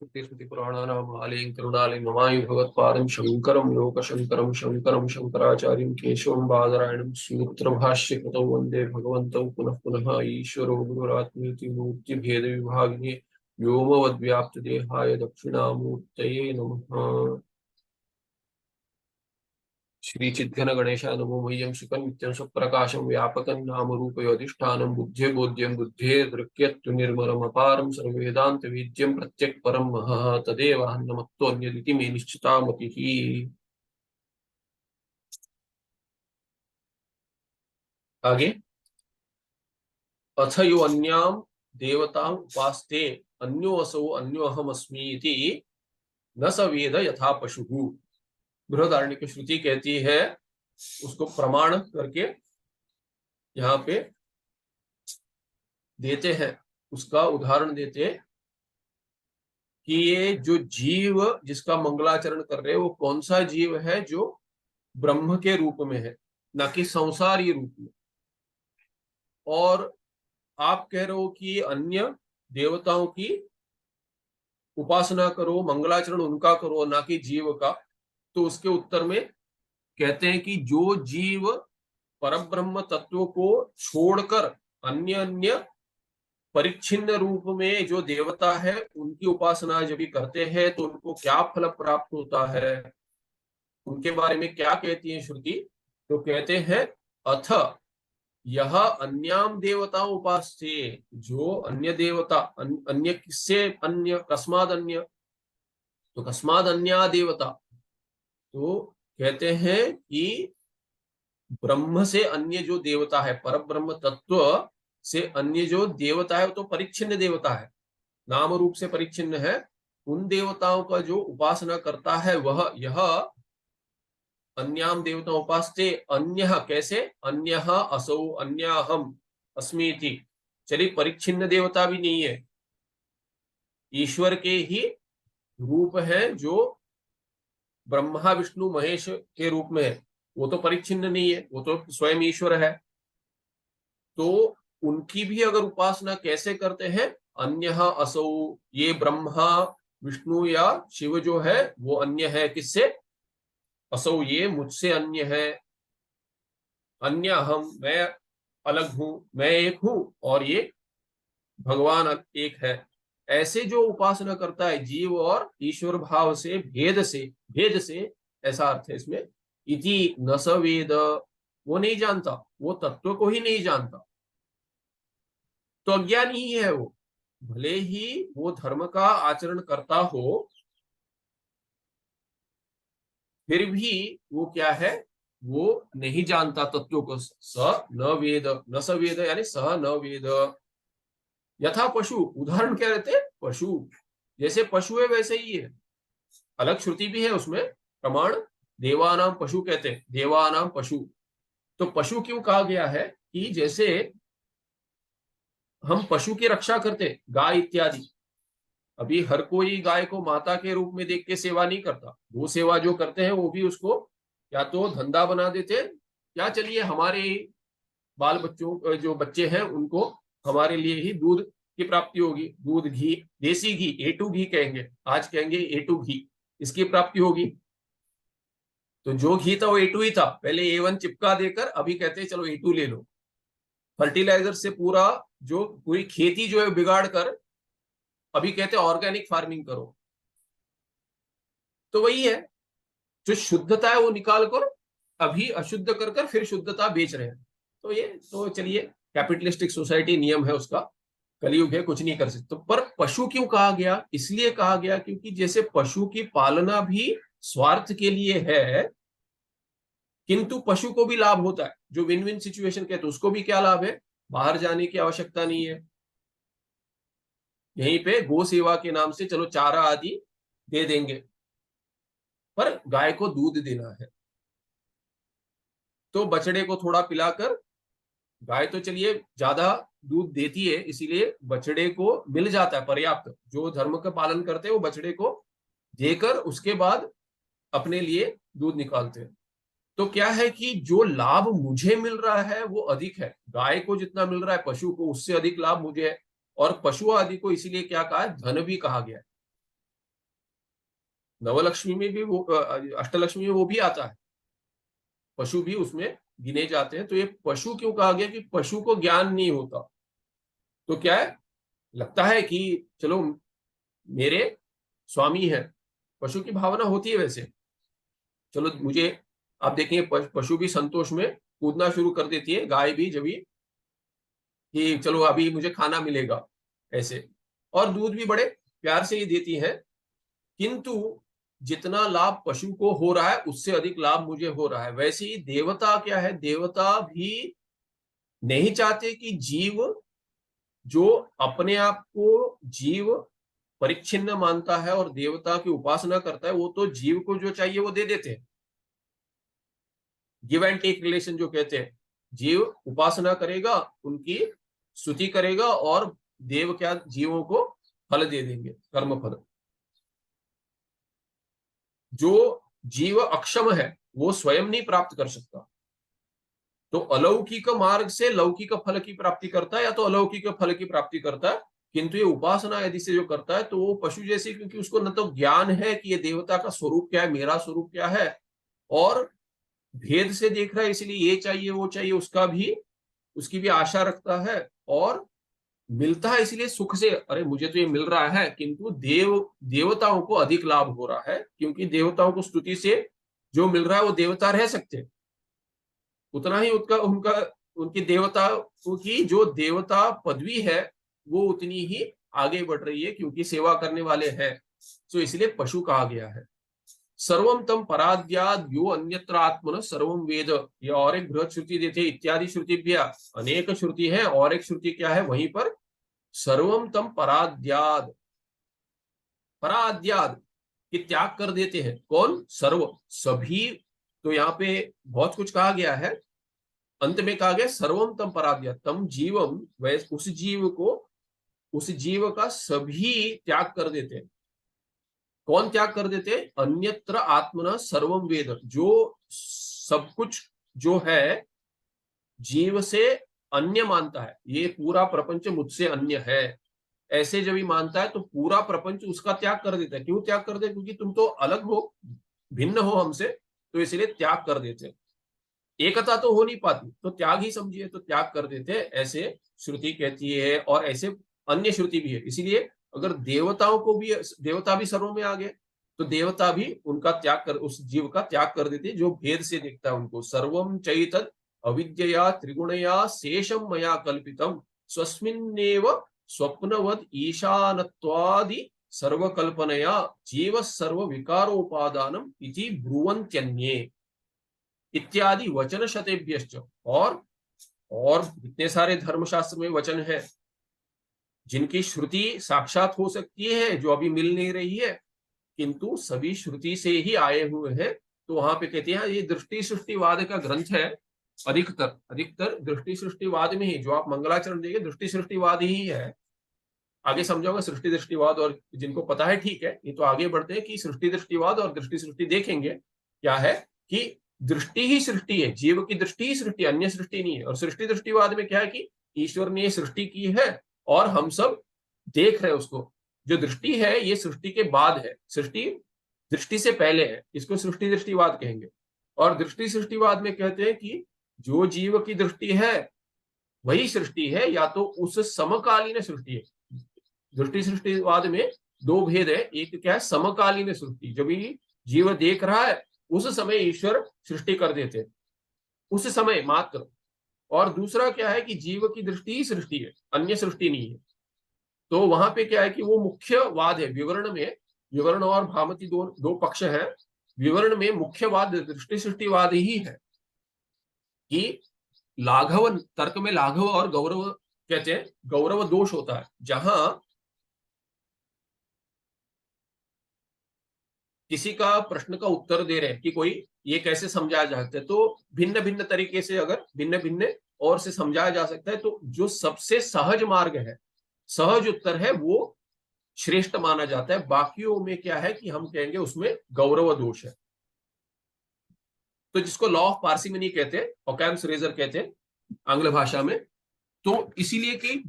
स्मृतिपुराणानाम् आलयं करुणालयं नमामि भगवत्पादं शङ्करं लोकशङ्करं शङ्करं शङ्कराचार्यं केशवं बादरायणं सूत्रभाष्यकृतौ वन्दे भगवन्तौ पुनः पुनः ईश्वरो गुरुरात्मेति मूर्तिभेदविभागिने व्योमवद्व्याप्तदेहाय दक्षिणामूर्तये नमः। श्री चिद्घन गणेशाय नमो मह्यं सुखं नित्यं सुप्रकाशं व्यापकं नाम रूपयोधिष्ठानं बुद्धे बोध्यं बुद्धे दृक्यत्तु निर्मलम् अपारं सर्ववेदान्त वेद्यं प्रत्यक् परं महः तदेव अन्नमत्तोऽन्यदिति मे निश्चिता मतिः। आगे अथ यो अन्यां देवतां उपास्ते अन्यो असौ अन्यो अहमस्मि इति न स वेद यथा पशुः। बृहदारण्यक श्रुति कहती है, उसको प्रमाण करके यहाँ पे देते हैं, उसका उदाहरण देते हैं कि ये जो जीव जिसका मंगलाचरण कर रहे हैं वो कौन सा जीव है जो ब्रह्म के रूप में है, ना कि संसारी रूप में। और आप कह रहे हो कि अन्य देवताओं की उपासना करो, मंगलाचरण उनका करो, ना कि जीव का। तो उसके उत्तर में कहते हैं कि जो जीव परब्रह्म तत्व को छोड़कर अन्य अन्य परिच्छिन्न रूप में जो देवता है उनकी उपासना जब भी करते हैं तो उनको क्या फल प्राप्त होता है, उनके बारे में क्या कहती है श्रुति। तो कहते हैं अथ यह अन्याम देवता उपास्ते, जो अन्य देवता, अन्य किससे, अन्य कस्माद अन्य, तो कस्माद अन्या देवता, तो कहते हैं कि ब्रह्म से अन्य जो देवता है, पर ब्रह्म तत्व से अन्य जो देवता है वो तो परिच्छिन्न देवता है, नाम रूप से परिच्छिन्न है। उन देवताओं का जो उपासना करता है वह यह अन्याम देवता उपास्ते, अन्य कैसे, अन्य असौ अन्य हम अस्मि इति। चलिए परिच्छिन्न देवता भी नहीं है, ईश्वर के ही रूप है जो ब्रह्मा विष्णु महेश के रूप में है, वो तो परिच्छिन्न नहीं है, वो तो स्वयं ईश्वर है। तो उनकी भी अगर उपासना कैसे करते हैं, अन्य असौ, ये ब्रह्मा विष्णु या शिव जो है वो अन्य है किससे, असौ ये मुझसे अन्य है, अन्य हम मैं अलग हूं, मैं एक हूं और ये भगवान एक है। ऐसे जो उपासना करता है जीव और ईश्वर भाव से, भेद से ऐसा अर्थ है इसमें। इति न स वेद, वो नहीं जानता, वो तत्व को ही नहीं जानता, तो अज्ञानी ही है वो। भले ही वो धर्म का आचरण करता हो, फिर भी वो क्या है, वो नहीं जानता तत्व को। स न वेद, न स वेद यानी सह न वेद। यथा पशु, उदाहरण क्या रहते हैं, पशु जैसे पशु है वैसे ही है। अलग श्रुति भी है उसमें प्रमाण, देवानाम पशु कहते हैं, देवानाम पशु। तो पशु क्यों कहा गया है कि जैसे हम पशु की रक्षा करते, गाय इत्यादि, अभी हर कोई गाय को माता के रूप में देख के सेवा नहीं करता। वो सेवा जो करते हैं वो भी उसको या तो धंधा बना देते, या चलिए हमारे बाल बच्चों जो बच्चे हैं उनको हमारे लिए ही दूध की प्राप्ति होगी, दूध घी, देसी घी, A2 घी कहेंगे, आज कहेंगे A2 घी, इसकी प्राप्ति होगी। तो जो घी था वो A2 ही था, पहले A1 चिपका देकर अभी कहते हैं चलो A2 ले लो। फर्टिलाइजर से पूरा जो पूरी खेती जो है बिगाड़ कर अभी कहते हैं ऑर्गेनिक फार्मिंग करो। तो वही है, जो शुद्धता है वो निकाल कर अभी अशुद्ध कर फिर शुद्धता बेच रहे हैं। तो ये तो चलिए कैपिटलिस्टिक सोसाइटी नियम है उसका, कलयुग है, कुछ नहीं कर सकते। तो पर पशु क्यों कहा गया, इसलिए कहा गया क्योंकि जैसे पशु की पालना भी स्वार्थ के लिए है, किंतु पशु को भी लाभ होता है, जो विन विन सिचुएशन कहते हैं, उसको भी क्या लाभ है, बाहर जाने की आवश्यकता नहीं है, यहीं पे गो सेवा के नाम से चलो चारा आदि दे देंगे, पर गाय को दूध देना है तो बछड़े को थोड़ा पिलाकर, गाय तो चलिए ज्यादा दूध देती है इसीलिए बछड़े को मिल जाता है पर्याप्त, जो धर्म का पालन करते हैं वो बछड़े को देकर उसके बाद अपने लिए दूध निकालते हैं। तो क्या है कि जो लाभ मुझे मिल रहा है वो अधिक है, गाय को जितना मिल रहा है पशु को उससे अधिक लाभ मुझे है। और पशु आदि को इसीलिए क्या कहा है, धन भी कहा गया है। नवलक्ष्मी में भी वो अष्टलक्ष्मी में वो भी आता है, पशु भी उसमें गिने जाते हैं। तो ये पशु क्यों कहा गया कि पशु को ज्ञान नहीं होता, तो क्या है, लगता है कि चलो मेरे स्वामी है, पशु की भावना होती है वैसे, चलो मुझे, आप देखेंगे पशु भी संतोष में कूदना शुरू कर देती है, गाय भी, जब भी कि चलो अभी मुझे खाना मिलेगा ऐसे, और दूध भी बड़े प्यार से ही देती है। किंतु जितना लाभ पशु को हो रहा है उससे अधिक लाभ मुझे हो रहा है। वैसे ही देवता क्या है, देवता भी नहीं चाहते कि जीव, जो अपने आप को जीव परिच्छिन्न मानता है और देवता की उपासना करता है, वो तो जीव को जो चाहिए वो दे देते हैं, गिव एंड टेक रिलेशन जो कहते हैं। जीव उपासना करेगा, उनकी स्तुति करेगा, और देव क्या जीवों को फल दे देंगे, कर्म फल। जो जीव अक्षम है वो स्वयं नहीं प्राप्त कर सकता, तो अलौकिक मार्ग से लौकिक फल की प्राप्ति करता है, या तो अलौकिक फल की प्राप्ति करता है। किंतु ये उपासना यदि से जो करता है तो वो पशु जैसे, क्योंकि उसको न तो ज्ञान है कि ये देवता का स्वरूप क्या है, मेरा स्वरूप क्या है, और भेद से देख रहा है, इसलिए ये चाहिए वो चाहिए, उसका भी, उसकी भी आशा रखता है, और मिलता है इसलिए सुख से, अरे मुझे तो ये मिल रहा है, किंतु देवताओं को अधिक लाभ हो रहा है, क्योंकि देवताओं को स्तुति से जो मिल रहा है वो देवता रह सकते हैं, उतना ही उनका उनका उनकी देवता की जो देवता पदवी है वो उतनी ही आगे बढ़ रही है, क्योंकि सेवा करने वाले हैं। तो इसलिए पशु कहा गया है। सर्वम तम पराद्याद यो अन्यत्र आत्मन सर्वम वेद, ये और एक बृहत श्रुति देते इत्यादि श्रुति भी अनेक श्रुति है, और एक श्रुति क्या है वहीं पर, सर्वम तम पराद्याद, पराद्याद कि त्याग कर देते हैं, कौन, सर्व, सभी। तो यहाँ पे बहुत कुछ कहा गया है, अंत में कहा गया सर्वम तम पराद्याद, तम जीवम, वैसे उस जीव को, उस जीव का सभी त्याग कर देते हैं। कौन त्याग कर देते, अन्यत्र आत्मना सर्वम वेद, जो सब कुछ जो है जीव से अन्य मानता है, ये पूरा प्रपंच मुझसे अन्य है, ऐसे जब ही मानता है तो पूरा प्रपंच उसका त्याग कर देता है। क्यों त्याग कर दे, क्योंकि तुम तो अलग हो, भिन्न हो हमसे, तो इसलिए त्याग कर देते। एकता तो हो नहीं पाती, तो त्याग ही समझिए, तो त्याग कर देते, ऐसे श्रुति कहती है, और ऐसे अन्य श्रुति भी है। इसीलिए अगर देवताओं को भी, देवता भी सर्व में आ गए, तो देवता भी उनका त्याग कर, उस जीव का त्याग कर देते जो भेद से देखता है उनको। सर्वम चैतद अविद्यया त्रिगुणया शेषम मया कल्पितम स्वस्मिन्नेव स्वप्नवद ईशानत्वादि सर्वकल्पनया जीव सर्व विकारोपादानम इति ब्रुवन्त्यन्ये इत्यादि वचन शतेभ्यश्च। और इतने सारे धर्मशास्त्र में वचन है जिनकी श्रुति साक्षात हो सकती है, जो अभी मिल नहीं रही है, किंतु सभी श्रुति से ही आए हुए हैं। तो वहां पे कहते हैं ये दृष्टि सृष्टिवाद का ग्रंथ है, अधिकतर अधिकतर दृष्टि सृष्टिवाद में ही, जो आप मंगलाचरण देंगे दृष्टि सृष्टिवाद ही है। आगे समझाऊंगा सृष्टि दृष्टिवाद, और जिनको पता है ठीक है, ये तो आगे बढ़ते हैं कि सृष्टि दृष्टिवाद और दृष्टि सृष्टि देखेंगे क्या है, कि दृष्टि ही सृष्टि है, जीव की दृष्टि ही सृष्टि, अन्य सृष्टि नहीं है। और सृष्टि दृष्टिवाद में क्या है कि ईश्वर ने सृष्टि की है और हम सब देख रहे हैं उसको। जो दृष्टि है ये सृष्टि के बाद है, सृष्टि दृष्टि से पहले है, इसको सृष्टि दृष्टिवाद कहेंगे। और दृष्टि सृष्टिवाद में कहते हैं कि जो जीव की दृष्टि है वही सृष्टि है, या तो उस समकालीन सृष्टि है। दृष्टि सृष्टिवाद में दो भेद है, एक क्या है समकालीन सृष्टि, जब भी जीव देख रहा है उस समय ईश्वर सृष्टि कर देते, उस समय मात्र। और दूसरा क्या है कि जीव की दृष्टि ही सृष्टि है, अन्य सृष्टि नहीं है। तो वहां पे क्या है कि वो मुख्य वाद है विवरण में, विवरण और भामती दो दो पक्ष हैं। विवरण में मुख्य वाद दृष्टि सृष्टिवाद ही है कि लाघव, तर्क में लाघव और गौरव कहते हैं, गौरव दोष होता है, जहां किसी का प्रश्न का उत्तर दे रहे हैं कि कोई ये कैसे समझाया जा सकता है, तो भिन्न भिन्न तरीके से अगर भिन्न भिन्न और से समझाया जा सकता है, तो जो सबसे सहज मार्ग है, सहज उत्तर है, वो श्रेष्ठ माना जाता है। बाकियों में क्या है कि हम कहेंगे उसमें गौरव दोष है। तो जिसको लॉ ऑफ पार्सिमनी कहते हैं, ओकैम्स रेजर कहते हैं आंग्ल भाषा में। तो इसीलिए कि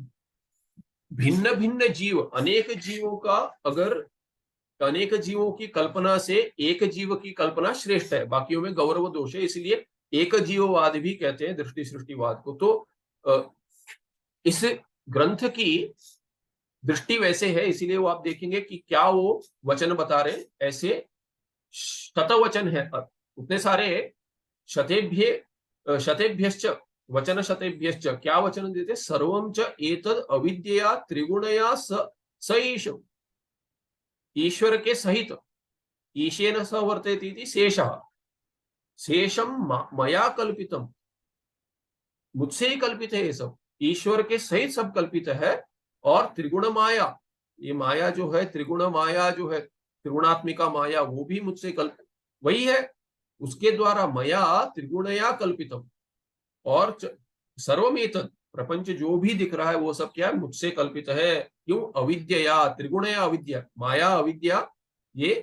भिन्न भिन्न जीव, अनेक जीवों का अगर अनेक जीवों की कल्पना से एक जीव की कल्पना श्रेष्ठ है, बाकियों में गौरव दोष है, इसलिए एक जीववाद भी कहते हैं दृष्टि सृष्टिवाद को। तो इस ग्रंथ की दृष्टि वैसे है, इसीलिए वो आप देखेंगे कि क्या वो वचन बता रहे, ऐसे शतवचन है, उतने सारे शतेभ्यश्च वचन शतेभ्यश्च, क्या वचन देते, सर्वं च एतद अविद्यया त्रिगुणया स ईशम्, ईश्वर के सहित ईशेन स वर्तेति इति शेषः, शेषम मया कल्पितम, मुझसे ही कल्पित है ये सब, ईश्वर के सहित सब कल्पित है। और त्रिगुण माया, ये माया जो है, त्रिगुण माया जो है, त्रिगुणात्मिका माया, वो भी मुझसे कल्पित वही है, उसके द्वारा मया त्रिगुणया कल्पितम। और सर्वमेतद, प्रपंच जो भी दिख रहा है वो सब क्या है, मुझसे कल्पित है। क्यों, अविद्या, त्रिगुणया अविद्या, माया अविद्या ये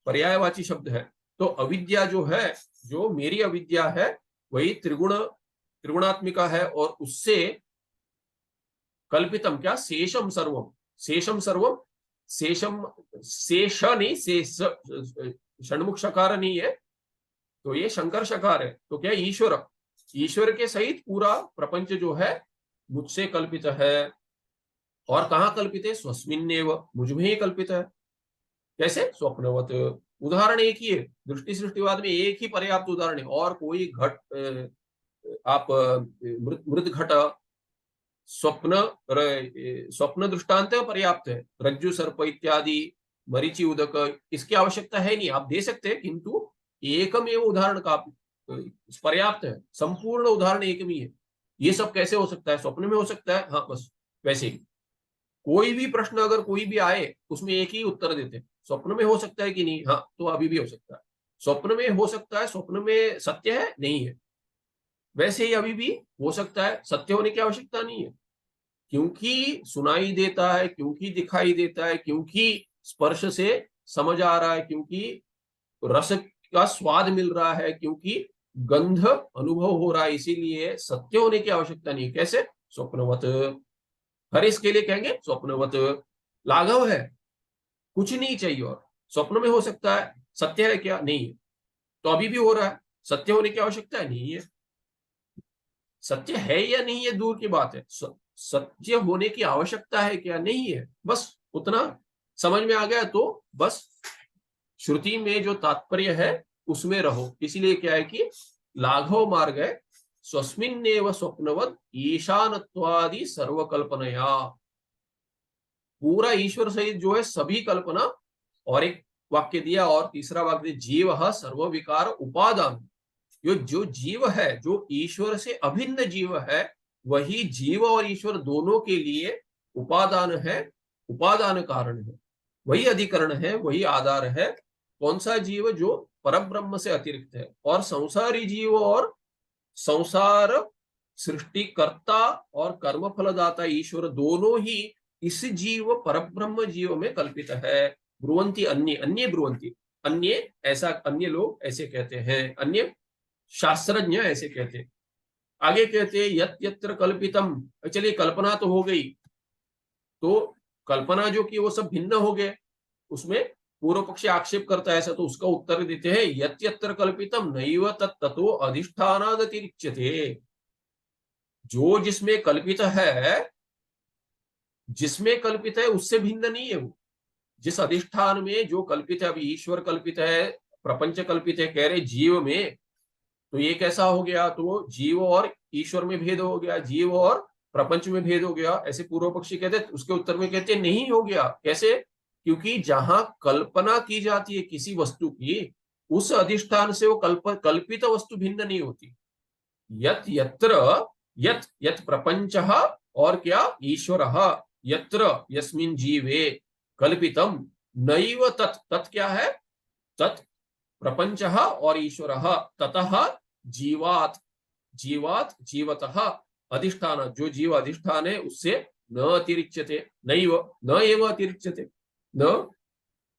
पर्यायवाची शब्द है। तो अविद्या जो है, जो मेरी अविद्या है, वही त्रिगुणात्मिका है, और उससे कल्पितम क्या, शेषम सर्वम, शेषम सर्वम, शेषम, शेष नहीं, शेष षण्मुख शकार नहीं है, तो ये शंकर शकार है। तो क्या, ईश्वर, ईश्वर के सहित पूरा प्रपंच जो है मुझसे कल्पित है। और कहाँ कल्पित है, स्वस्मिन्नेव, मुझ में ही कल्पित है। कैसे, स्वप्नवत, उदाहरण एक ही है, दृष्टि सृष्टिवाद में एक ही पर्याप्त उदाहरण है, और कोई घट आप मृत घट, स्वप्न स्वप्न दृष्टांत पर्याप्त है, रज्जु सर्प इत्यादि, मरीचि उदक, इसकी आवश्यकता है नहीं, आप दे सकते हैं, किंतु एकम एवं उदाहरण का पर्याप्त है, संपूर्ण उदाहरण एक ही है। ये सब कैसे हो सकता है, स्वप्न में हो सकता है, हाँ बस वैसे ही। कोई भी प्रश्न अगर कोई भी आए, उसमें एक ही उत्तर देते हैं, स्वप्न में हो सकता है कि नहीं, हाँ तो अभी भी हो सकता है, स्वप्न में हो सकता है, स्वप्न में सत्य है नहीं है, वैसे ही अभी भी हो सकता है, सत्य होने की आवश्यकता नहीं है, क्योंकि सुनाई देता है, क्योंकि दिखाई देता है, क्योंकि स्पर्श से समझ आ रहा है, क्योंकि रस का स्वाद मिल रहा है, क्योंकि गंध अनुभव हो रहा है, इसीलिए सत्य होने की आवश्यकता नहीं। कैसे, स्वप्नवत, हर इसके लिए कहेंगे स्वप्नवत, लाघव है, कुछ नहीं चाहिए, और स्वप्न में हो सकता है, सत्य है क्या, नहीं है, तो अभी भी हो रहा है, सत्य होने की आवश्यकता है नहीं है, सत्य है या नहीं है दूर की बात है, सत्य होने की आवश्यकता है क्या, नहीं है, बस उतना समझ में आ गया, तो बस श्रुति में जो तात्पर्य है उसमें रहो। इसलिए क्या है कि लाघव मार्ग है, स्वस्मिन्नेव स्वप्नवत ईशानत्वादि सर्वकल्पनया, पूरा ईश्वर सहित जो है सभी कल्पना। और एक वाक्य दिया, और तीसरा वाक्य, जीव सर्व विकार उपादान, जो जीव है, जो ईश्वर से अभिन्न जीव है, वही जीव और ईश्वर दोनों के लिए उपादान है, उपादान कारण है, वही अधिकरण है, वही आधार है। कौन सा जीव, जो परब्रह्म से अतिरिक्त है, और संसारी जीव और संसार सृष्टिकर्ता और कर्म फलदाता ईश्वर दोनों ही इस जीव परब्रह्म जीव में कल्पित है। ब्रुवंती अन्य, अन्य ब्रुवंती, अन्य ऐसा, अन्य लोग ऐसे कहते हैं, अन्य शास्त्रज्ञ ऐसे कहते हैं। आगे कहते हैं यत यत्र कल्पितम, चलिए कल्पना तो हो गई, तो कल्पना जो कि वो सब भिन्न हो गए, उसमें पूर्व पक्षी आक्षेप करता है ऐसा, तो उसका उत्तर देते हैं यत यत्र कल्पितम नैव तत्तो अधिष्ठानादतिरिच्यते, जो जिसमें कल्पित है, जिसमें कल्पित है उससे भिन्न नहीं है वो, जिस अधिष्ठान में जो कल्पित है, अभी ईश्वर कल्पित है, प्रपंच कल्पित है, कह रहे जीव में, तो ये कैसा हो गया, तो जीव और ईश्वर में भेद हो गया, जीव और प्रपंच में भेद हो गया, ऐसे पूर्व पक्षी कहते। उसके उत्तर में कहते नहीं हो गया, कैसे, क्योंकि जहां कल्पना की जाती है किसी वस्तु की, उस अधिष्ठान से वो कल्पित वस्तु भिन्न नहीं होती। यत यत्र, यत यत प्रपंच, और क्या, ईश्वर, यत्र यस्मिन् जीवे कल्पितम, नैव तत्, तत् क्या है, तत् प्रपंच और ईश्वर, ततः जीवात, जीवात जीवतः अधिष्ठान, जो जीव अधिष्ठान है उससे न अतिरिच्यते, नैव, न एव अतिरिच्यते, न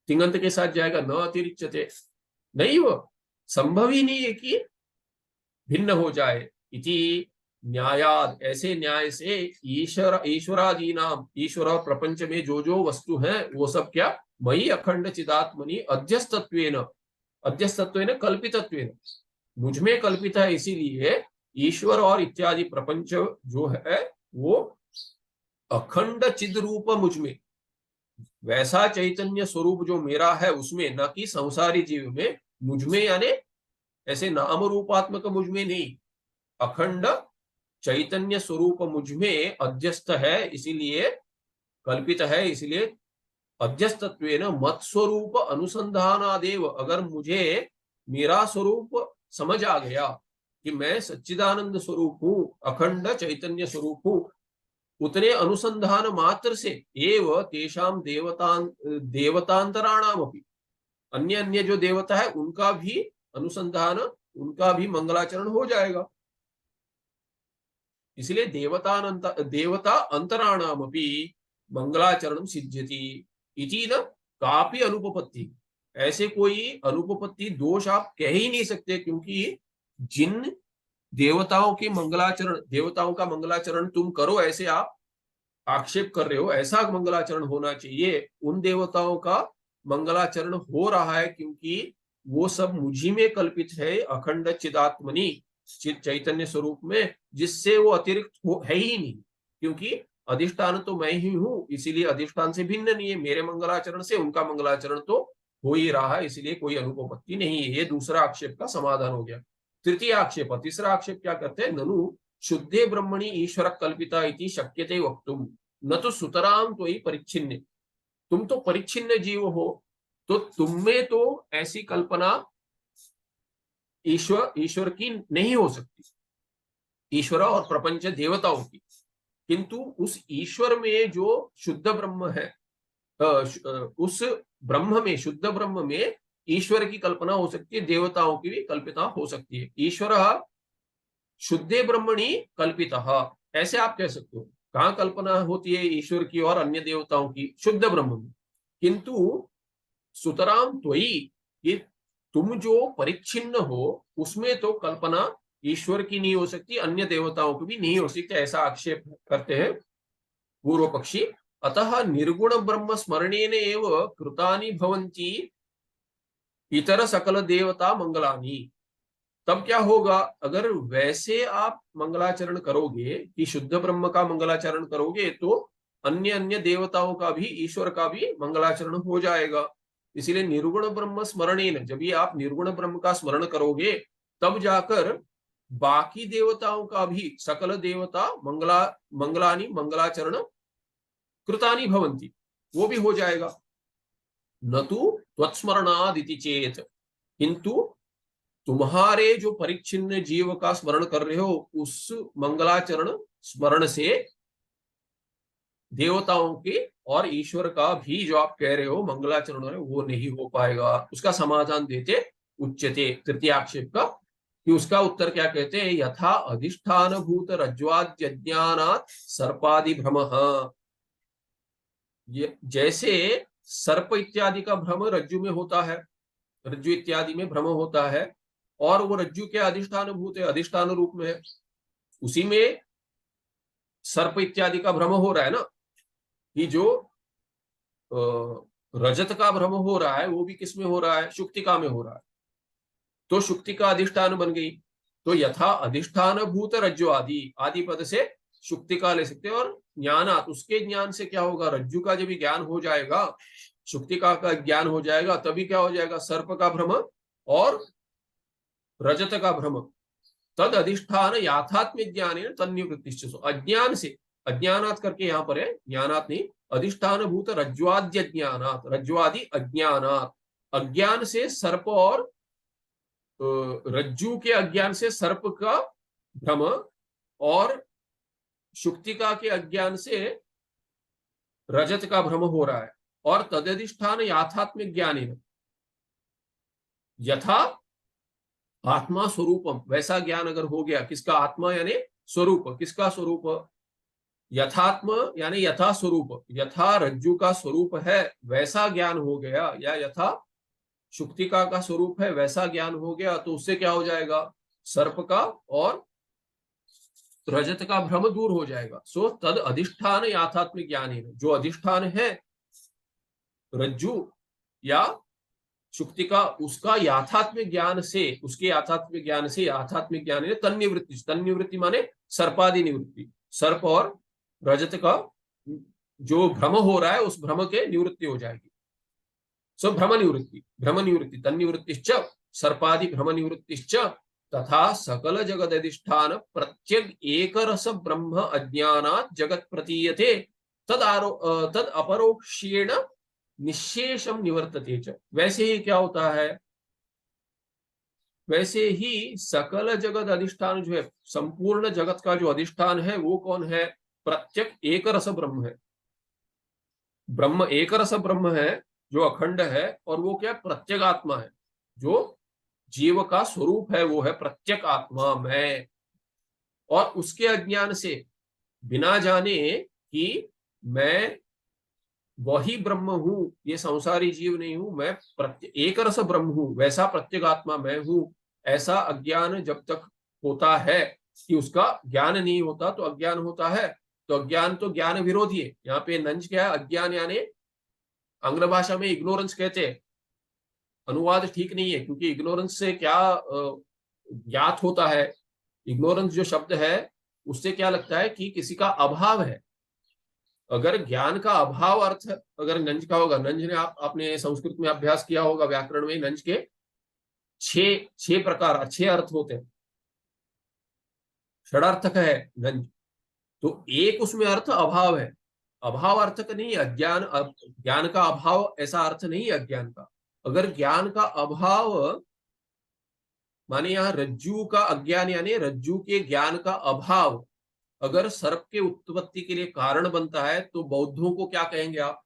तिङंत के साथ जाएगा, न अतिरिच्यते, नैव, संभव ही नहीं है कि भिन्न हो जाए। इति न्यायाद, ऐसे न्याय से ईश्वरादि नाम, ईश्वर और प्रपंच में जो वस्तु है वो सब क्या, मयि अखंड चिदात्मनि अध्यस्तत्वेन, अध्यस्तत्वेन कल्पितत्वेन, मुझ में कल्पित है, इसीलिए ईश्वर और इत्यादि प्रपंच जो है वो अखंड चिद रूप मुझ में, वैसा चैतन्य स्वरूप जो मेरा है उसमें, न कि संसारी जीव में, मुझ में यानी ऐसे नाम रूपात्मक मुझ में नहीं, अखंड चैतन्य स्वरूप मुझ में अध्यस्त है, इसीलिए कल्पित है, इसलिए अध्यस्तत्वेन मत स्वरूप अनुसंधानादेव, अगर मुझे मेरा स्वरूप समझ आ गया कि मैं सच्चिदानंद स्वरूप हूं, अखंड चैतन्य स्वरूप हूं, उतने अनुसंधान मात्र से एव तेषाम देवतांतराणाम अपि, अन्य अन्य जो देवता है उनका भी अनुसंधान, उनका भी मंगलाचरण हो जाएगा। इसलिए देवता अंतराणाम अपि मंगलाचरण सिद्ध्यति इति न कापि अनुपपत्ति, ऐसे कोई अनुपपत्ति दोष आप कह ही नहीं सकते, क्योंकि जिन देवताओं के मंगलाचरण, देवताओं का मंगलाचरण तुम करो, ऐसे आप आक्षेप कर रहे हो, ऐसा मंगलाचरण होना चाहिए, उन देवताओं का मंगलाचरण हो रहा है, क्योंकि वो सब मुझी में कल्पित है, अखंड चिदात्मनि, चित चैतन्य स्वरूप में, जिससे वो अतिरिक्त है ही नहीं, क्योंकि अधिष्ठान तो मैं ही हूं, इसीलिए अधिष्ठान से भिन्न नहीं है, मेरे मंगलाचरण से उनका मंगलाचरण तो हो ही रहा है, इसलिए कोई अनुपपत्ति नहीं है। ये दूसरा आक्षेप का समाधान हो गया। तृतीय आक्षेप, तीसरा आक्षेप क्या करते हैं, ननु शुद्धे ब्रह्मणि ईश्वर कल्पिता इति शक्यते वक्तुम न तो सुतराम तो ही परिच्छिन्न, तुम तो परिच्छिन्न जीव हो, तो तुम में तो ऐसी कल्पना ईश्वर की नहीं हो सकती, ईश्वर और प्रपंच देवताओं की, किंतु उस ईश्वर में जो शुद्ध ब्रह्म है, उस ब्रह्म में, शुद्ध ब्रह्म में ईश्वर की कल्पना हो सकती है, देवताओं की भी कल्पना हो सकती है। ईश्वर शुद्धे ब्रह्मणि कल्पिता, ऐसे आप कह सकते हो, कहां कल्पना होती है ईश्वर की और अन्य देवताओं की, शुद्ध ब्रह्म में, किंतु सुतराम त्वयि, ये तुम जो परिच्छिन्न हो उसमें तो कल्पना ईश्वर की नहीं हो सकती, अन्य देवताओं की भी नहीं हो सकती, ऐसा आक्षेप करते हैं पूर्व पक्षी। अतः निर्गुण ब्रह्म स्मरणेन एव कृतानि भवन्ति इतर सकल देवता मंगलानि, तब क्या होगा, अगर वैसे आप मंगलाचरण करोगे कि शुद्ध ब्रह्म का मंगलाचरण करोगे, तो अन्य अन्य देवताओं का भी, ईश्वर का भी मंगलाचरण हो जाएगा। इसीलिए निर्गुण ब्रह्म स्मरणेन, जब भी आप निर्गुण ब्रह्म का स्मरण करोगे, तब जाकर बाकी देवताओं का भी, सकल देवता मंगलानि मंगलाचरण कृतानि भवन्ति, वो भी हो जाएगा। न तो त्वत्स्मरणादिति चेत, किंतु तुम्हारे जो परिच्छिन्न जीव का स्मरण कर रहे हो, उस मंगलाचरण स्मरण से देवताओं के और ईश्वर का भी जो आप कह रहे हो मंगलाचरण है, वो नहीं हो पाएगा। उसका समाधान देते उच्यते तृतीय आक्षेप का, कि उसका उत्तर क्या कहते हैं, यथा अधिष्ठान भूत रज्ज्वाद्यज्ञानात् सर्पादि भ्रम, जैसे सर्प इत्यादि का भ्रम रज्जु में होता है, रज्जु इत्यादि में भ्रम होता है, और वो रज्जु के अधिष्ठान भूत है, अधिष्ठान रूप में है, उसी में सर्प इत्यादि का भ्रम हो रहा है ना, कि जो रजत का भ्रम हो रहा है वो भी किस में हो रहा है, शुक्तिका में हो रहा है, तो शुक्तिका अधिष्ठान बन गई। तो यथा अधिष्ठान भूत रज्जु आदि, आदि पद से शुक्तिका ले सकते हैं, और ज्ञानात, उसके ज्ञान से क्या होगा, रज्जु का जब ज्ञान हो जाएगा, शुक्तिका का ज्ञान हो जाएगा, तभी क्या हो जाएगा, सर्प का भ्रम और रजत का भ्रम, तद अधिष्ठान याथात्म्य ज्ञान तन्निवृत्ति, अज्ञान से, अज्ञानात करके यहाँ पर है, ज्ञानात नहीं, अधिष्ठान भूत रज्ज्वाद्य ज्ञानात, रज्ज्वादि अज्ञानात, अज्ञान से सर्प और रज्जु के अज्ञान से सर्प का भ्रम, और शुक्तिका के अज्ञान से रजत का भ्रम हो रहा है, और तदधिष्ठान याथात्म्य ज्ञान, यथा आत्मा स्वरूपम, वैसा ज्ञान अगर हो गया, किसका, आत्मा यानी स्वरूप, किसका स्वरूप, यथात्म यानी यथा स्वरूप, यथा रज्जु का स्वरूप है वैसा ज्ञान हो गया, या यथा शुक्तिका का स्वरूप है वैसा ज्ञान हो गया, तो उससे क्या हो जाएगा, सर्प का और रजत का भ्रम दूर हो जाएगा। सो तद अधिष्ठान याथात्मिक ज्ञान है, जो अधिष्ठान है रज्जु या शुक्ति का, उसका याथात्मिक ज्ञान से, उसके याथात्मिक ज्ञान से, याथात्मिक ज्ञान है तन्निवृत्ति, तन्निवृत्ति माने सर्पादि निवृत्ति, सर्प और रजत का जो भ्रम हो रहा है उस भ्रम के निवृत्ति हो जाएगी। सो भ्रम निवृत्ति, भ्रम निवृत्ति तन्निवृत्तिश्च सर्पादि भ्रम निवृत्तिश्च तथा सकल जगद अधिष्ठान प्रत्यग एक रस ब्रह्म अज्ञानात् जगत प्रतीयते तद अपरोक्षेण निशेषम निवर्तते च। वैसे ही क्या होता है, वैसे ही सकल जगत अधिष्ठान जो है, संपूर्ण जगत का जो अधिष्ठान है वो कौन है, प्रत्यक एक रस ब्रह्म है। ब्रह्म एक रस ब्रह्म है जो अखंड है, और वो क्या प्रत्यक आत्मा है, जो जीव का स्वरूप है वो है प्रत्यक आत्मा मैं। और उसके अज्ञान से, बिना जाने कि मैं वही ब्रह्म हूं, ये संसारी जीव नहीं हूं, मैं एक रस ब्रह्म हूं, वैसा प्रत्येक आत्मा मैं हूं, ऐसा अज्ञान जब तक होता है कि उसका ज्ञान नहीं होता तो अज्ञान होता है। तो अज्ञान तो ज्ञान विरोधी है। यहाँ पे नंज क्या है, अज्ञान यानी आंग्ल भाषा में इग्नोरेंस कहते हैं। अनुवाद ठीक नहीं है, क्योंकि इग्नोरेंस से क्या ज्ञात होता है, इग्नोरेंस जो शब्द है उससे क्या लगता है कि किसी का अभाव है। अगर ज्ञान का अभाव अर्थ अगर नंज का होगा, नंज ने आपने संस्कृत में अभ्यास किया होगा, व्याकरण में नंज के छह प्रकार, अच्छे अर्थ होते हैं, षडार्थक है नंज। तो एक उसमें अर्थ अभाव है, अभाव अर्थ का नहीं, अज्ञान, ज्ञान का अभाव ऐसा अर्थ नहीं है अज्ञान का। अगर ज्ञान का अभाव माने यहाँ रज्जु का अज्ञान यानी रज्जु के ज्ञान का अभाव अगर सर्प के उत्पत्ति के लिए कारण बनता है तो बौद्धों को क्या कहेंगे आप,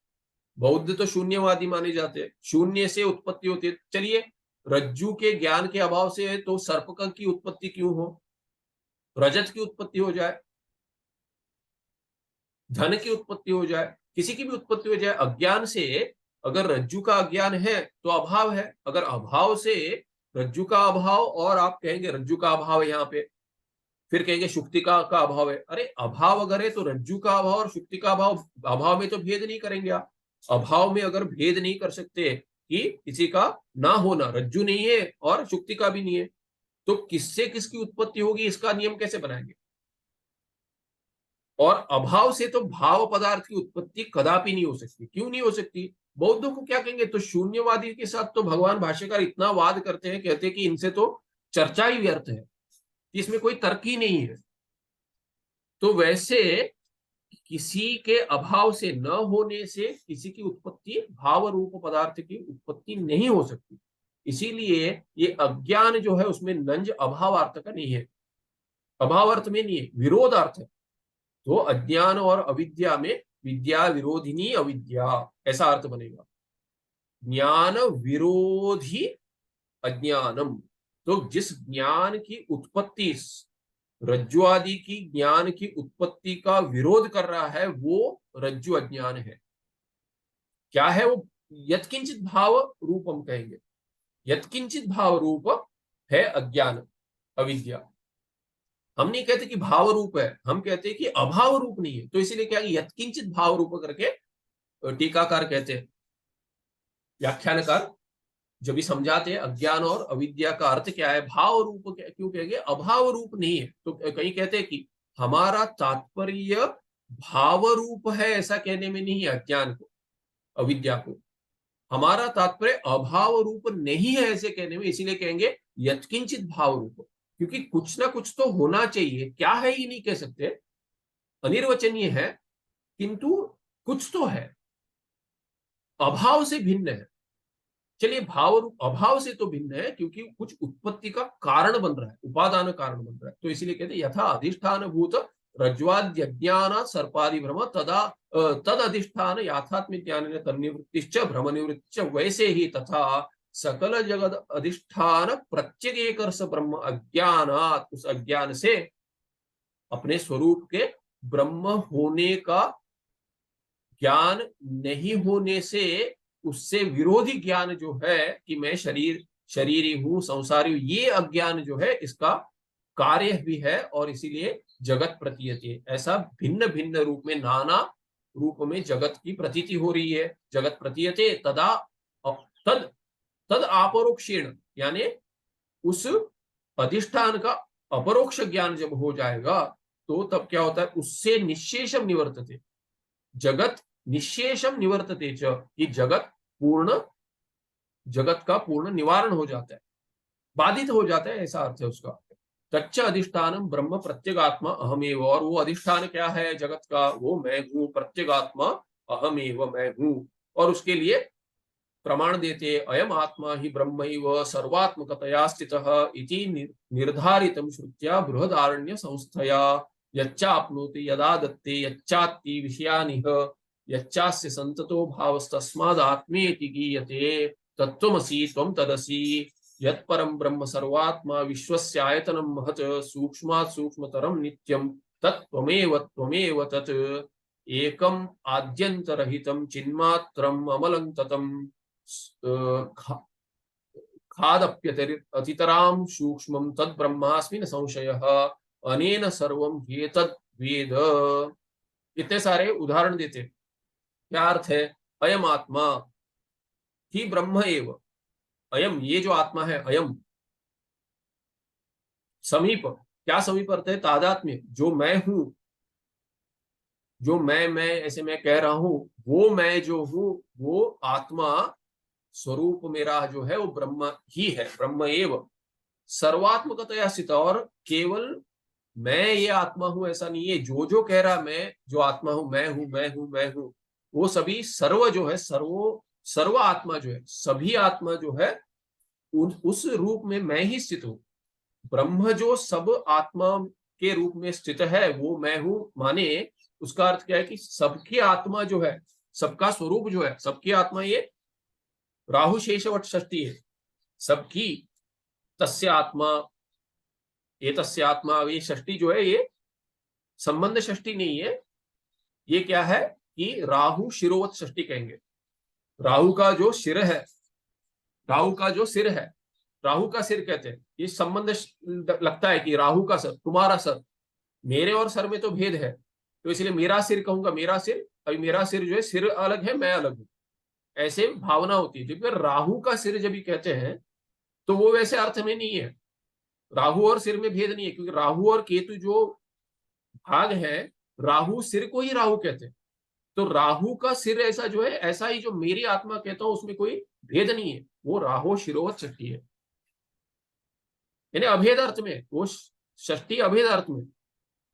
बौद्ध तो शून्यवादी माने जाते हैं, शून्य से उत्पत्ति होती है। चलिए रज्जु के ज्ञान के अभाव से तो सर्प की उत्पत्ति क्यों हो, रजत की उत्पत्ति हो जाए, धन की उत्पत्ति हो जाए, किसी की भी उत्पत्ति हो जाए। अज्ञान से अगर रज्जु का अज्ञान है तो अभाव है, अगर अभाव से रज्जु का अभाव, और आप कहेंगे रज्जु का अभाव है यहाँ पे, फिर कहेंगे शुक्ति का अभाव है। अरे अभाव अगर है तो रज्जु का अभाव और शुक्ति का अभाव, अभाव में तो भेद नहीं करेंगे आप। अभाव में अगर भेद नहीं कर सकते कि किसी का ना होना, रज्जु नहीं है और शुक्ति का भी नहीं है, तो किससे किसकी उत्पत्ति होगी, इसका नियम कैसे बनाएंगे। और अभाव से तो भाव पदार्थ की उत्पत्ति कदापि नहीं हो सकती। क्यों नहीं हो सकती, बौद्धों को क्या कहेंगे, तो शून्यवादी के साथ तो भगवान भाष्यकार इतना वाद करते हैं, कहते हैं कि इनसे तो चर्चा ही व्यर्थ है, इसमें कोई तर्क ही नहीं है। तो वैसे किसी के अभाव से न होने से किसी की उत्पत्ति, भाव रूप पदार्थ की उत्पत्ति नहीं हो सकती। इसीलिए ये अज्ञान जो है उसमें नंज अभाव अर्थ का नहीं है, अभाव अर्थ में नहीं है, विरोध अर्थ है। तो अज्ञान और अविद्या में विद्या विरोधिनी अविद्या, ऐसा अर्थ बनेगा, ज्ञान विरोधी अज्ञानम। तो जिस ज्ञान की उत्पत्ति, रज्जु आदि की ज्ञान की उत्पत्ति का विरोध कर रहा है वो रज्जु अज्ञान है। क्या है वो, यत्किंचित भाव रूप हम कहेंगे, यत्किंचित भाव रूप है अज्ञान अविद्या। हम नहीं कहते कि भाव रूप है, हम कहते हैं कि अभाव रूप नहीं है। तो इसीलिए क्या यत्किंचित भाव रूप करके टीकाकार कहते हैं, व्याख्यानकार जब भी समझाते हैं अज्ञान और अविद्या का अर्थ क्या है, भाव रूप क्यों कहेंगे, अभाव रूप नहीं है। तो कहीं कहते हैं कि हमारा तात्पर्य भाव रूप है ऐसा कहने में नहीं है, अज्ञान को अविद्या को हमारा तात्पर्य अभाव रूप नहीं है ऐसे कहने में, इसीलिए कहेंगे यत्किंचित भाव रूप, क्योंकि कुछ ना कुछ तो होना चाहिए, क्या है ये नहीं कह सकते, अनिर्वचनीय है किंतु कुछ तो है, अभाव से भिन्न है। चलिए भाव रूप अभाव से तो भिन्न है क्योंकि कुछ उत्पत्ति का कारण बन रहा है, उपादान कारण बन रहा है। तो इसीलिए कहते हैं यथा अधिष्ठान भूत रज्ज्वाद्यज्ञान सर्पादि भ्रम तदा तद अधिष्ठान याथात्मिक ज्ञान तन्निवृत्तिश्च भ्रम निवृत्तिश्च वैसे ही तथा सकल जगत अधिष्ठान प्रत्येक एक रस ब्रह्म अज्ञानात, उस अज्ञान से अपने स्वरूप के ब्रह्म होने का ज्ञान नहीं होने से, उससे विरोधी ज्ञान जो है कि मैं शरीरी हूं, संसारी हूं, ये अज्ञान जो है इसका कार्य भी है और इसीलिए जगत प्रतीयते, ऐसा भिन्न भिन्न रूप में, नाना रूप में जगत की प्रतीति हो रही है। जगत प्रतीयते तदा तद तद अपरोक्षेण, यानी उस अधिष्ठान का अपरोक्ष ज्ञान जब हो जाएगा तो तब क्या होता है, उससे निशेषम निवर्तते, जगत निशेषम निवर्तते च, कि जगत का पूर्ण निवारण हो जाता है, बाधित हो जाता है, ऐसा अर्थ है उसका। तच्च अधिष्ठानम ब्रह्म प्रत्यगात्मा अहमेव, और वो अधिष्ठान क्या है जगत का, वो मैं हूं, प्रत्यगात्मा अहमेव, मैं हूं। और उसके लिए प्रमाण देते, अयम आत्मा ही ब्रह्मैव सर्वात्मकतया स्थितः इति निर्धारितं श्रुत्या बृहदारण्य संस्थया, यच्चाप्नोति यदा दत्ते यच्चात्ति विषयानिह यच्चास्य संततो भावस्तस्मादात्मेति गीयते, तत्त्वमसि त्वं तदसि, यत्परं ब्रह्म सर्वात्मा विश्वस्य आयतनं महत् सूक्ष्मात् सूक्ष्मतरं नित्यं तत्त्वमेव त्वमेव तत्, एकम् आद्यन्तरहितं चिन्मात्रम् अमलं ततं खादप्यतितरां सूक्ष्मं तद्ब्रह्मास्मि न संशयः, अनेन सर्वं ह्येतद् वेद। इतने सारे उदाहरण देते, क्या अर्थ है, अयम आत्मा ही ब्रह्म एव, अयम ये जो आत्मा है, अयम समीप, क्या समीप अर्थ है, तादात्म्य, जो मैं हूं, जो मैं ऐसे मैं कह रहा हूं, वो मैं जो हूं वो आत्मा स्वरूप मेरा जो है वो ब्रह्म ही है, ब्रह्म एव सर्वात्मकतया स्थित, और केवल मैं ये आत्मा हूं ऐसा नहीं है, जो जो कह रहा मैं जो आत्मा हूं, मैं हूं, मैं हूं, मैं हूं, वो सभी सर्व जो है, सर्व आत्मा जो है, सभी आत्मा जो है उस रूप में मैं ही स्थित हूं। ब्रह्म जो सब आत्मा के रूप में स्थित है वो मैं हूं, माने उसका अर्थ क्या है कि सबकी आत्मा जो है, सबका स्वरूप जो है, सबकी आत्मा ये राहु शेषवट षष्ठी है, सबकी, तस्य आत्मा, ये तस्य आत्मा, ये षष्ठी जो है ये संबंध षष्ठी नहीं है, ये क्या है कि राहु शिरोवत षष्ठी कहेंगे। राहु का जो सिर है, राहु का जो सिर है, राहु का सिर कहते हैं, ये संबंध लगता है कि राहु का सर, तुम्हारा सर, मेरे और सर में तो भेद है, तो इसलिए मेरा सिर कहूंगा, मेरा सिर, अभी मेरा सिर जो है, सिर अलग है, मैं अलग हूं, ऐसे भावना होती है। जब राहु का सिर जब भी कहते हैं तो वो वैसे अर्थ में नहीं है, राहु और सिर में भेद नहीं है, क्योंकि राहु और केतु जो भाग है, राहु सिर को ही राहु कहते हैं, तो राहु का सिर ऐसा जो है, ऐसा ही जो मेरी आत्मा कहता हूं उसमें कोई भेद नहीं है, वो राहु शिरोवत षष्ठी है, यानी अभेद अर्थ में, वो षष्ठी अभेद अर्थ में,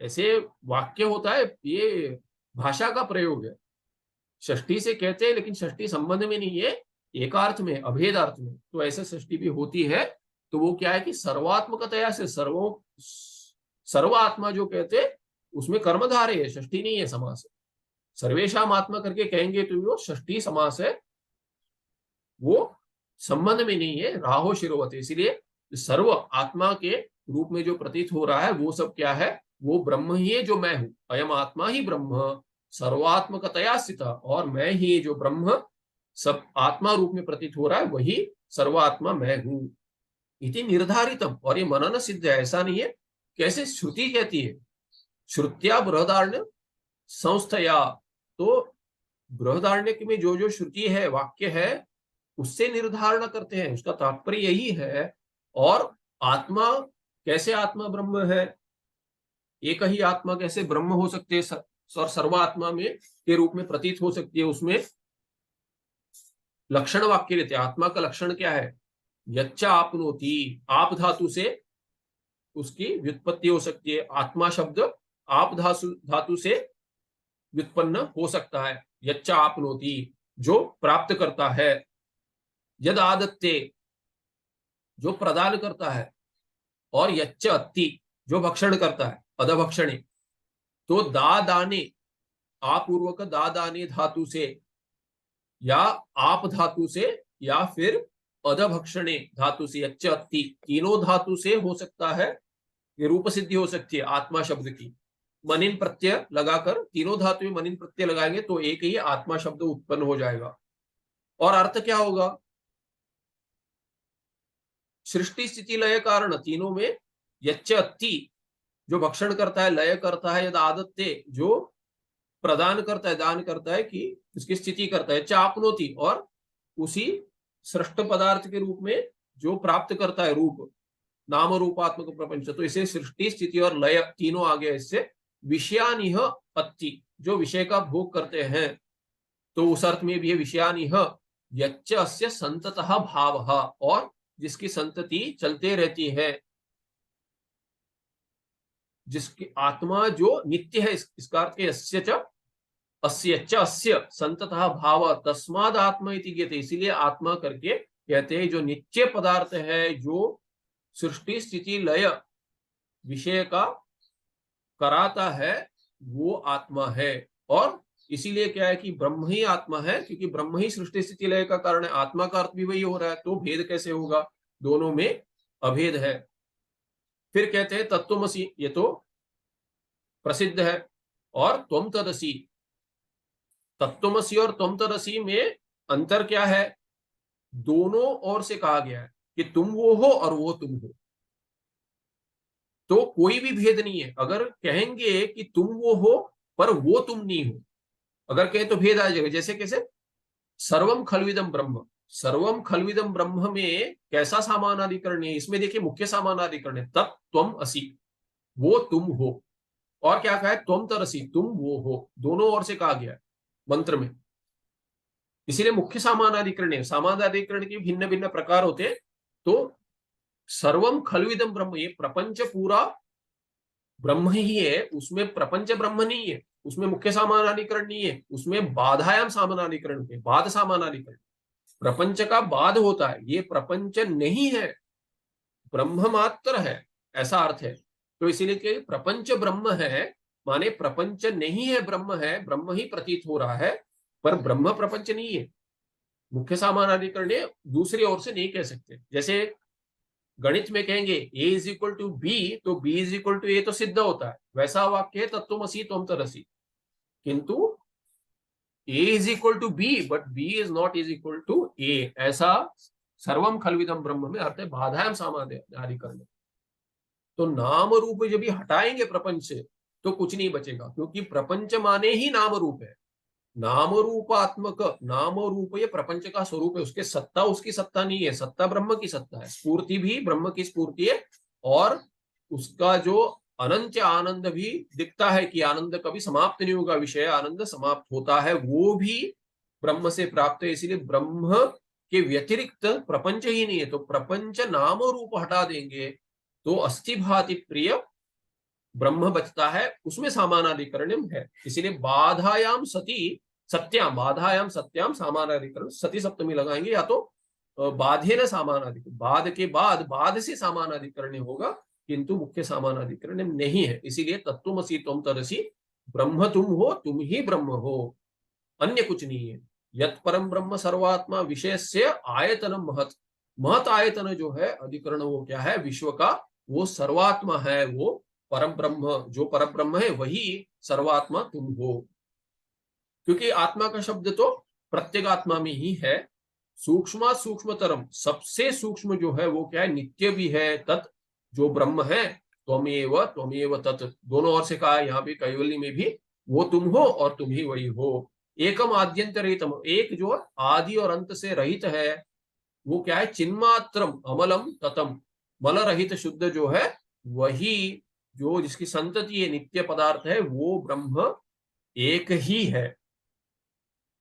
ऐसे वाक्य होता है, ये भाषा का प्रयोग है, षष्ठी से कहते हैं लेकिन षष्ठी संबंध में नहीं है, एकार्थ में, अभेद अर्थ में, तो ऐसे षष्ठी भी होती है। तो वो क्या है कि सर्वात्मकतया से, सर्व आत्मा जो कहते हैं उसमें कर्मधारय है, षष्ठी नहीं है, समास है, सर्वेशाम आत्मा करके कहेंगे तो वो षष्ठी समास है, वो संबंध में नहीं है, राहो शिरोवत, इसीलिए सर्व आत्मा के रूप में जो प्रतीत हो रहा है वो सब क्या है, वो ब्रह्म ही है जो मैं हूं, अयम आत्मा ही ब्रह्म सर्वात्मकतया स्थित, और मैं ही जो ब्रह्म सब आत्मा रूप में प्रतीत हो रहा है वही सर्वात्मा मैं हूं, इति निर्धारितम, और ये मनन सिद्ध है, ऐसा नहीं है, कैसे श्रुति कहती है, श्रुत्या बृहदारण्य संस्थया, तो बृहदारण्य में जो जो श्रुति है, वाक्य है, उससे निर्धारण करते हैं, उसका तात्पर्य यही है। और आत्मा, कैसे आत्मा ब्रह्म है, एक ही आत्मा कैसे ब्रह्म हो सकते हैं और सर्वात्मा में के रूप में प्रतीत हो सकती है, उसमें लक्षण वाक्य देते हैं। आत्मा का लक्षण क्या है, यच्चा आपनोति, आप धातु से उसकी व्युत्पत्ति हो सकती है, आत्मा शब्द आप धातु से व्युत्पन्न हो सकता है, यच्चा आपनोति जो प्राप्त करता है, यद आदत्ते जो प्रदान करता है, और यच्च अत्ति जो भक्षण करता है, अधभक्षणे, तो दा दाने, आपूर्वक दा दाने धातु से या आप धातु से या फिर अधभक्षणे धातु से, यच्च अत्ति तीनों धातु से हो सकता है, ये रूप सिद्धि हो सकती है आत्मा शब्द की, मनिन प्रत्यय लगाकर, तीनों धातु में मनिन प्रत्यय लगाएंगे तो एक ही आत्मा शब्द उत्पन्न हो जाएगा। और अर्थ क्या होगा, सृष्टि स्थिति लय कारण, तीनों में यच्च अत्ति जो भक्षण करता है, लय करता है, यद आदत्ते जो प्रदान करता है, दान करता है, कि उसकी स्थिति करता है, चापनोति और उसी सृष्ट पदार्थ के रूप में जो प्राप्त करता है रूप, नाम रूपात्मक प्रपंच, तो इसे सृष्टि स्थिति और लय तीनों आ गया इससे। विषयानिह अत्ति जो विषय का भोग करते हैं, तो उस अर्थ में भी विषयानिह यच्च अस्य संततः भावः और जिसकी संतति चलते रहती है, जिसकी आत्मा जो नित्य है, इसका अर्थ यस्य च अस्य च अस्य संततः भाव तस्माद आत्मा इति ज्ञेयते, इसीलिए आत्मा करके कहते हैं। जो नित्य पदार्थ है, जो सृष्टि स्थिति लय विषय का कराता है, वो आत्मा है। और इसीलिए क्या है कि ब्रह्म ही आत्मा है, क्योंकि ब्रह्म ही सृष्टि स्थिति लय का कारण है। आत्मा का अर्थ भी वही हो रहा है, तो भेद कैसे होगा? दोनों में अभेद है। फिर कहते हैं तत्त्वमसि, ये तो प्रसिद्ध है। और त्वम तदसि, तत्त्वमसि और त्वम तदसि में अंतर क्या है? दोनों ओर से कहा गया है कि तुम वो हो और वो तुम हो, तो कोई भी भेद नहीं है। अगर कहेंगे कि तुम वो हो पर वो तुम नहीं हो, अगर कहे तो भेद आ जाएगा। जैसे कैसे? सर्वम खलविदम ब्रह्म, सर्वम खलविदम ब्रह्म में कैसा सामानाधिकरण है? इसमें देखिए मुख्य सामानाधिकरण है तत् त्वम असि, वो तुम हो। और क्या कहा है? त्वम तरसी, तुम वो हो। दोनों ओर से कहा गया है मंत्र में, इसीलिए मुख्य सामानाधिकरण है। सामानाधिकरण के भिन्न भिन्न प्रकार होते हैं। तो सर्वम खलविदम ब्रह्म, ये प्रपंच पूरा ब्रह्म ही है, उसमें प्रपंच ब्रह्म नहीं है, उसमें मुख्य सामानाधिकरण नहीं है, उसमें बाधायाम सामानाधिकरण है, बाध सामानाधिकरण। प्रपंच का बाध होता है, ये प्रपंच नहीं है, ब्रह्म मात्र है, ऐसा अर्थ है। तो इसीलिए कि प्रपंच ब्रह्म है, माने प्रपंच नहीं है, ब्रह्म है, ब्रह्म ही प्रतीत हो रहा है, पर ब्रह्म प्रपंच नहीं है। मुख्य सामानाधिकरण दूसरी ओर से नहीं कह सकते। जैसे गणित में कहेंगे ए इज इक्वल टू बी, तो बी इज इक्वल टू ए तो सिद्ध होता है, वैसा वाक्य है तत्त्वमसि त्वं तदसि। किंतु A is equal to B but B is not is equal to A, ऐसा सर्वम खलविदम ब्रह्म में अर्थ है बाधायाम सामानाधिकरण। तो नाम रूप जब भी हटाएंगे प्रपंच से तो कुछ नहीं बचेगा, क्योंकि प्रपंच माने ही नाम रूप है। नाम रूपात्मक, नाम रूप ये प्रपंच का स्वरूप है, उसके सत्ता उसकी सत्ता नहीं है, सत्ता ब्रह्म की सत्ता है, स्फूर्ति भी ब्रह्म की स्फूर्ति है। और उसका जो अनंत आनंद भी दिखता है कि आनंद कभी समाप्त नहीं होगा, विषय आनंद समाप्त होता है, वो भी ब्रह्म से प्राप्त है। इसीलिए ब्रह्म के व्यतिरिक्त प्रपंच ही नहीं है। तो प्रपंच नाम रूप हटा देंगे तो अस्थि भाति प्रिय ब्रह्म बचता है, उसमें सामानाधिकरण है। इसीलिए बाधायाम सती सत्याम, बाधायाम सत्याम सामानाधिकरण, सती सप्तमी लगाएंगे, या तो बाधे न सामानाधिकरण, बाद के बाद बाद से सामानाधिकरण होगा, किंतु मुख्य सामानाधिकरण नहीं है। इसीलिए तत्त्वमसि त्वं तदसि, ब्रह्म तुम हो, तुम ही ब्रह्म हो, अन्य कुछ नहीं है। यत् परम ब्रह्म सर्वात्मा विषय से आयतन महत, महत आयतन जो है अधिकरण, वो क्या है? विश्व का वो सर्वात्मा है, वो परम ब्रह्म, जो परम ब्रह्म है वही सर्वात्मा तुम हो। क्योंकि आत्मा का शब्द तो प्रत्येगात्मा में ही है। सूक्ष्म सूक्ष्मतरम, सबसे सूक्ष्म जो है वो क्या है? नित्य भी है, तत् जो ब्रह्म है, त्वमेव त्वमेव तत्, दोनों ओर से कहा है। यहाँ भी कैवल्य में भी वो तुम हो और तुम ही वही हो। एकम आद्यंत रहितम, एक जो आदि और अंत से रहित है, वो क्या है? चिन्मात्रम अमलम ततम, मल रहित शुद्ध जो है वही, जो जिसकी संतति है, नित्य पदार्थ है, वो ब्रह्म एक ही है।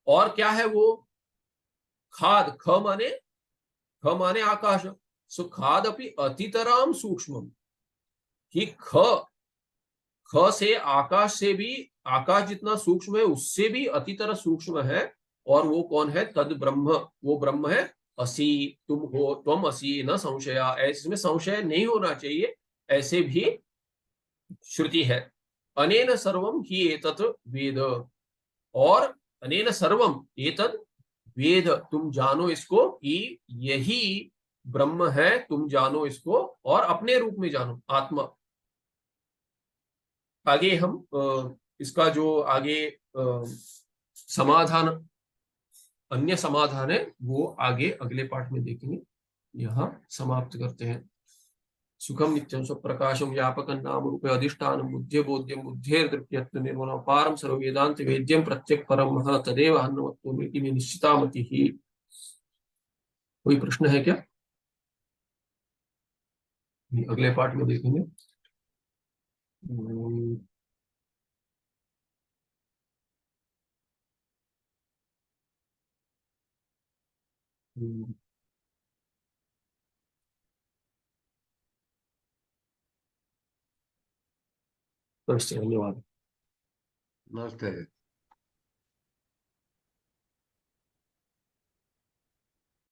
और क्या है वो? खाद, ख माने आकाश, सो खाद अपनी अतितराम सूक्ष्म, कि ख से आकाश से भी, आकाश जितना सूक्ष्म है उससे भी अतितर सूक्ष्म है। और वो कौन है? तद ब्रह्म, वो ब्रह्म है। असी, तुम हो, त्वम असी न संशया, इसमें संशय नहीं होना चाहिए, ऐसे भी श्रुति है। अनेन सर्वम ही एतत् वेद, और अनेन सर्वम एतत् वेद, तुम जानो इसको कि यही ब्रह्म है, तुम जानो इसको और अपने रूप में जानो, आत्मा। आगे हम इसका जो आगे समाधान, अन्य समाधान है, वो आगे अगले पाठ में देखेंगे। यहाँ समाप्त करते हैं। सुखम नित्यं स्वप्रकाशम व्यापकं नाम रूपे अधिष्ठानं बुद्धे बोध्यं बुद्धेर्दृप्यत्व निर्मलम पारम सर्व वेदांत वेद्यं प्रत्यक परम तदेव अन्नवत्वमिति निश्चिता मतिः। कोई प्रश्न है क्या? अगले पार्ट में देखेंगे। हम्म, हम्म, तो इससे धन्यवाद। नमस्ते।